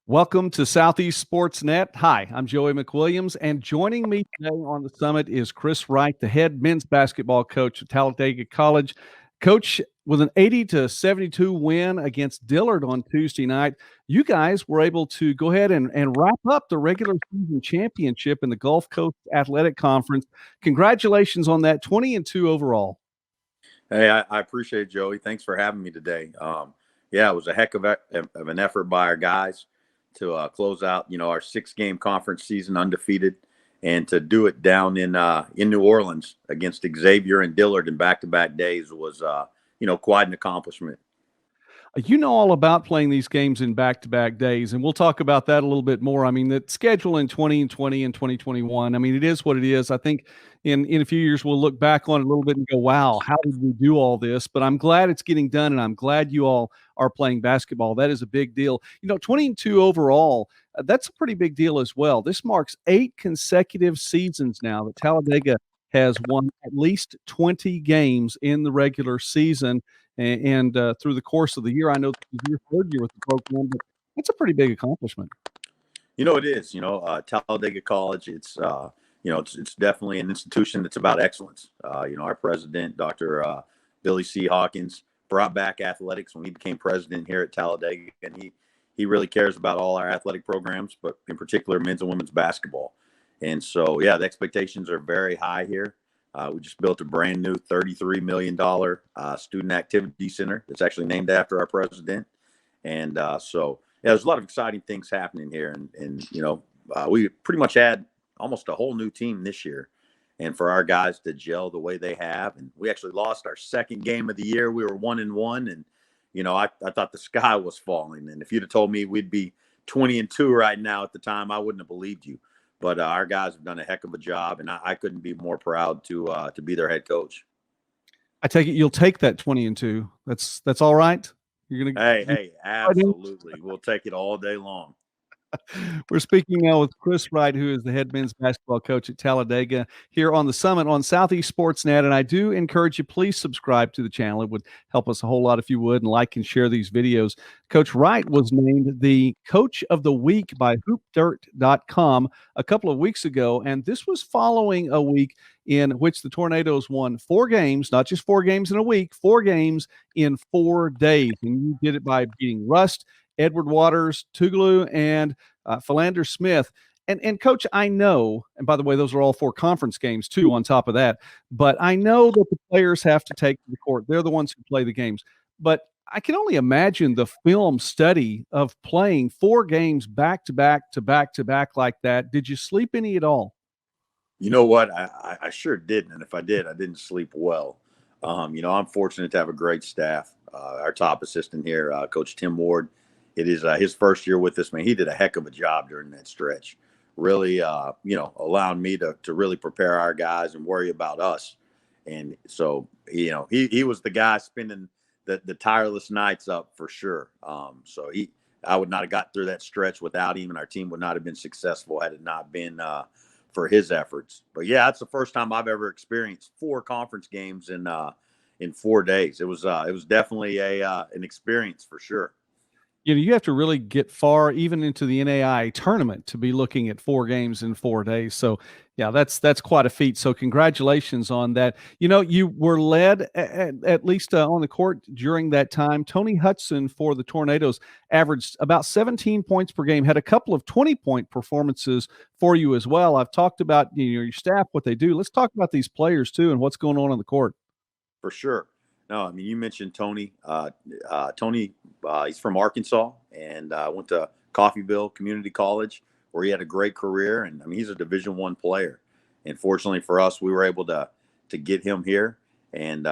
Welcome to Southeast Sports Net. Hi, I'm Joey McWilliams, and joining me today on the summit is Chris Wright, the head men's basketball coach at Talladega College. Coach, with an 80-72 win against Dillard on Tuesday night, you guys were able to go ahead and wrap up the regular season championship in the Gulf Coast Athletic Conference. Congratulations on that, 20-2 overall. Hey, I appreciate it, Joey. Thanks for having me today. Yeah, it was a heck of an effort by our guys to close out, our 6-game conference season undefeated, and to do it down in New Orleans against Xavier and Dillard in back-to-back days was, quite an accomplishment. You know all about playing these games in back-to-back days, and we'll talk about that a little bit more. I mean, the schedule in 2020 and 2021, I mean, it is what it is. I think in a few years, we'll look back on it a little bit and go, wow, how did we do all this? But I'm glad it's getting done, and I'm glad you all are playing basketball. That is a big deal. 20-2 overall, that's a pretty big deal as well. This marks 8 consecutive seasons now that Talladega has won at least 20 games in the regular season. And through the course of the year, I know this is your 3rd year with the program, but it's a pretty big accomplishment. It is. Talladega College. It's definitely an institution that's about excellence. Our president, Dr. Billy C. Hawkins, brought back athletics when he became president here at Talladega, and he really cares about all our athletic programs, but in particular men's and women's basketball. And so, yeah, the expectations are very high here. We just built a brand new $33 million student activity center. It's actually named after our president. And there's a lot of exciting things happening here. And we pretty much had almost a whole new team this year. And for our guys to gel the way they have, and we actually lost our 2nd game of the year. We were 1-1, and I thought the sky was falling. And if you'd have told me we'd be 20-2 right now at the time, I wouldn't have believed you. But our guys have done a heck of a job, and I couldn't be more proud to be their head coach. I take it you'll take that 20-2. That's all right. You're gonna. Hey, absolutely. We'll take it all day long. We're speaking now with Chris Wright, who is the head men's basketball coach at Talladega here on the summit on Southeast Sports Net. And I do encourage you, please subscribe to the channel. It would help us a whole lot if you would, and like and share these videos. Coach Wright was named the Coach of the Week by hoopdirt.com a couple of weeks ago. And this was following a week in which the Tornadoes won 4 games, not just 4 games in a week, 4 games in 4 days. And you did it by beating Rust, Edward Waters, Tougaloo, and Philander Smith. And Coach, I know, and by the way, those are all 4 conference games too on top of that, but I know that the players have to take to the court. They're the ones who play the games. But I can only imagine the film study of playing 4 games back to back to back to back like that. Did you sleep any at all? You know what? I sure didn't. And if I did, I didn't sleep well. I'm fortunate to have a great staff. Our top assistant here, Coach Tim Ward, it is his 1st year with us, man. He did a heck of a job during that stretch, really, allowing me to really prepare our guys and worry about us. And so, he was the guy spending the tireless nights up for sure. I would not have got through that stretch without him, and our team would not have been successful had it not been for his efforts. But yeah, that's the first time I've ever experienced 4 conference games in 4 days. It was definitely an experience for sure. You have to really get far, even into the NAI tournament, to be looking at 4 games in 4 days. So, yeah, that's quite a feat. So, congratulations on that. You were led, at least on the court during that time. Tony Hudson for the Tornadoes averaged about 17 points per game, had a couple of 20-point performances for you as well. I've talked about your staff, what they do. Let's talk about these players too and what's going on the court. For sure. No, I mean, you mentioned Tony. Tony, he's from Arkansas and went to Coffeyville Community College, where he had a great career. And I mean, he's a Division I player. And fortunately for us, we were able to get him here. And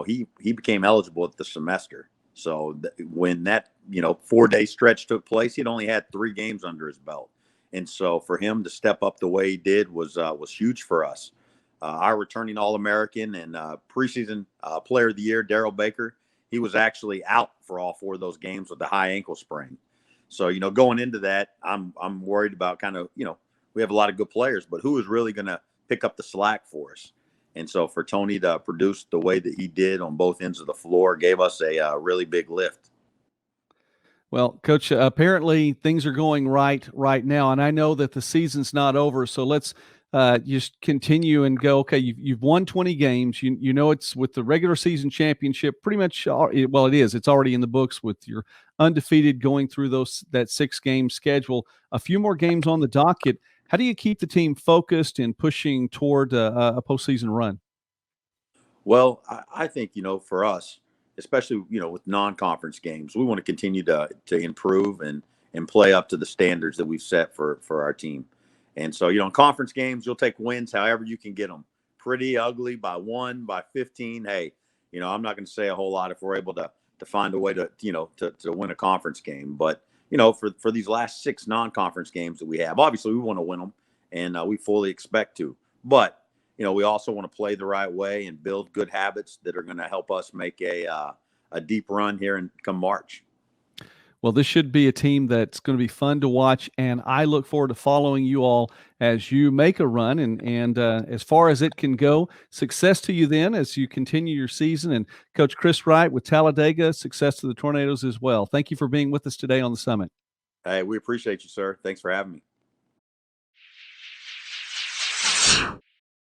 he became eligible at the semester. So when that 4-day stretch took place, he'd only had 3 games under his belt. And so for him to step up the way he did was huge for us. Our returning All-American and preseason player of the year, Daryl Baker, he was actually out for all 4 of those games with a high ankle sprain. So, going into that, I'm worried about we have a lot of good players, but who is really going to pick up the slack for us? And so for Tony to produce the way that he did on both ends of the floor gave us a really big lift. Well, Coach, apparently things are going right now, and I know that the season's not over. So let's just continue and go. Okay, you've won 20 games. You know it's with the regular season championship. Pretty much, well, it is. It's already in the books with your undefeated going through that 6-game schedule. A few more games on the docket. How do you keep the team focused and pushing toward a postseason run? Well, I think, for us, especially, with non-conference games, we want to continue to improve and play up to the standards that we've set for our team. And so, in conference games, you'll take wins however you can get them. Pretty ugly by 1, by 15. Hey, I'm not going to say a whole lot if we're able to find a way to win a conference game. But, for these last 6 non-conference games that we have, obviously we want to win them, and we fully expect to. But we also want to play the right way and build good habits that are going to help us make a deep run here and come March. Well, this should be a team that's going to be fun to watch, and I look forward to following you all as you make a run. And as far as it can go, success to you then as you continue your season. And Coach Chris Wright with Talladega, success to the Tornadoes as well. Thank you for being with us today on the Summit. Hey, we appreciate you, sir. Thanks for having me.